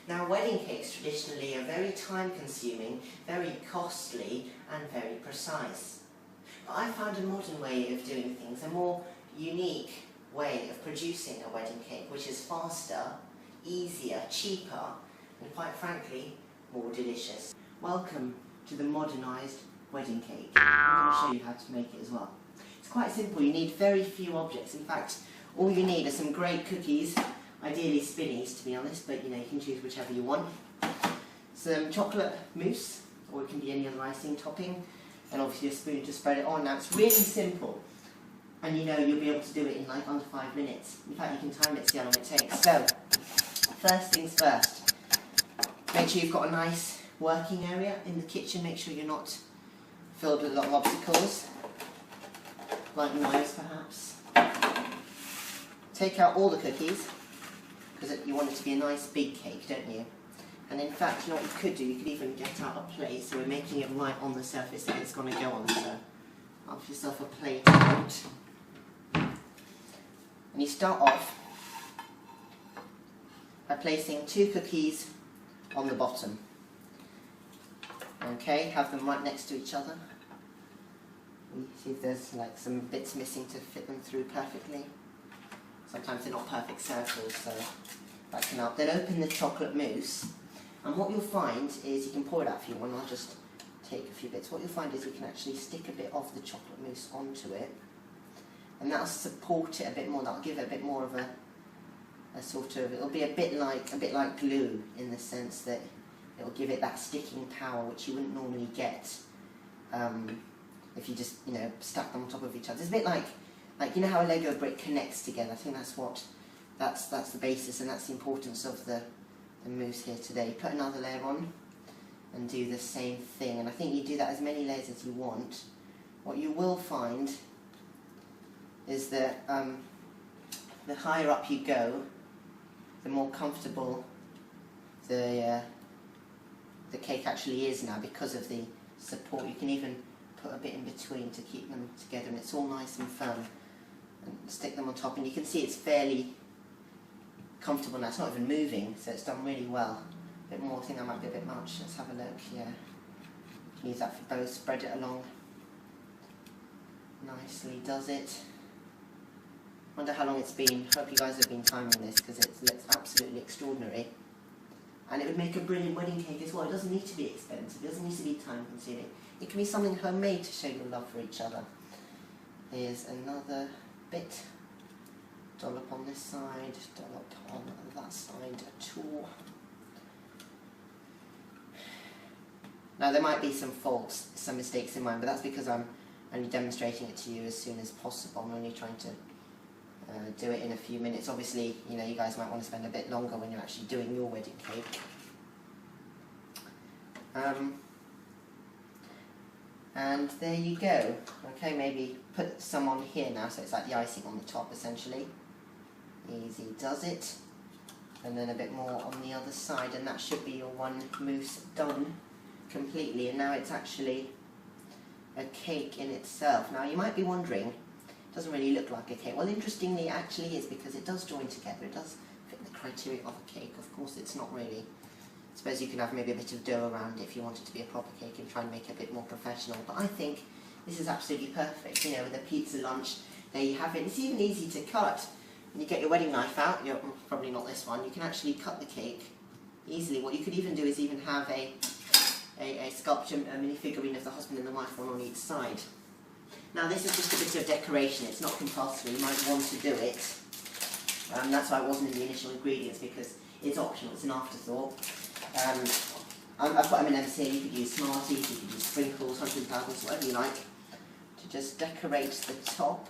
Now, wedding cakes traditionally are very time-consuming, very costly and very precise. But I found a modern way of doing things, a more unique way of producing a wedding cake, which is faster, easier, cheaper and quite frankly, more delicious. Welcome to the modernised wedding cake. I'm going to show you how to make it as well. It's quite simple, you need very few objects. In fact, all you need are some great cookies, ideally spinnies to be honest, but you can choose whichever you want. Some chocolate mousse, or it can be any other icing topping, and obviously a spoon to spread it on. Now it's really simple, and you'll be able to do it in like under 5 minutes. In fact, you can time it, see how long it takes. So, first things first, make sure you've got a nice working area in the kitchen. Make sure you're not filled with a lot of obstacles, like knives perhaps. Take out all the cookies, because you want it to be a nice big cake, don't you? And in fact, what you could do, you could even get out a plate, so we're making it right on the surface that it's going to go on, so have yourself a plate out. And you start off by placing 2 cookies on the bottom. Okay, have them right next to each other. And see if there's like some bits missing to fit them through perfectly. Sometimes they're not perfect circles, so that can help. Then open the chocolate mousse, and what you'll find is, you can pour it out if you want, I'll just take a few bits. What you'll find is you can actually stick a bit of the chocolate mousse onto it, and that'll support it a bit more, that'll give it a bit more of a sort of, it'll be a bit like glue, in the sense that it'll give it that sticking power which you wouldn't normally get if you just stack them on top of each other. It's a bit like how a Lego brick connects together. I think that's the basis, and that's the importance of the mousse here today. Put another layer on and do the same thing, and I think you do that as many layers as you want. What you will find is that the higher up you go, the more comfortable the cake actually is now, because of the support. You can even put a bit in between to keep them together, and it's all nice and firm. And stick them on top, and you can see it's fairly comfortable now. It's not even moving, so it's done really well. A bit more, I think that might be a bit much. Let's have a look. Yeah, you can use that for both. Spread it along nicely, does it? Wonder how long it's been. Hope you guys have been timing this, because it looks absolutely extraordinary. And it would make a brilliant wedding cake as well. It doesn't need to be expensive. It doesn't need to be time consuming. It can be something homemade to show your love for each other. Here's another bit. Dollop on this side, dollop on that side too. Now there might be some faults, some mistakes in mine, but that's because I'm only demonstrating it to you as soon as possible. I'm only trying to do it in a few minutes. Obviously, you guys might want to spend a bit longer when you're actually doing your wedding cake. And there you go. Okay, maybe put some on here now, so it's like the icing on the top essentially. Easy does it. And then a bit more on the other side, and that should be your one mousse done completely. And now it's actually a cake in itself. Now you might be wondering, it doesn't really look like a cake. Well, interestingly, it actually is, because it does join together. It does fit the criteria of a cake. Of course, it's not really. I suppose you can have maybe a bit of dough around it if you want it to be a proper cake and try and make it a bit more professional. But I think this is absolutely perfect. With a pizza lunch, there you have it. It's even easy to cut. When you get your wedding knife out, probably not this one, you can actually cut the cake easily. What you could even do is even have a sculpture, a mini figurine of the husband and the wife, one on each side. Now this is just a bit of decoration. It's not compulsory. You might want to do it. That's why it wasn't in the initial ingredients, because it's optional. It's an afterthought. I've got M&M's here. You could use Smarties, you could use sprinkles, Hunting Pebbles, whatever you like, to just decorate the top,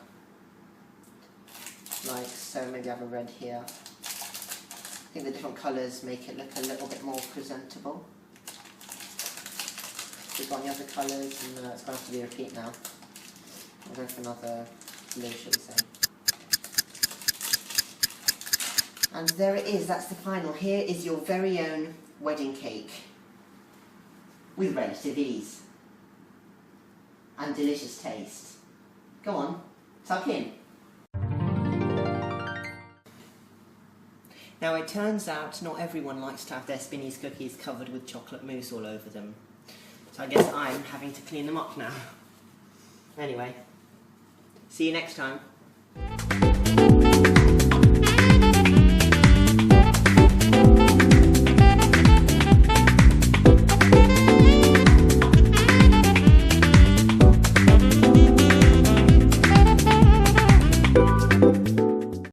like so. Maybe I have a red here. I think the different colours make it look a little bit more presentable. We've got any other colours, and it's going to have to be a repeat now. I'll go for another blue, shall we say. And there it is, that's the final. Here is your very own wedding cake with relative ease and delicious taste. Go on, tuck in. Now it turns out not everyone likes to have their Spinneys cookies covered with chocolate mousse all over them. So I guess I'm having to clean them up now. Anyway, see you next time.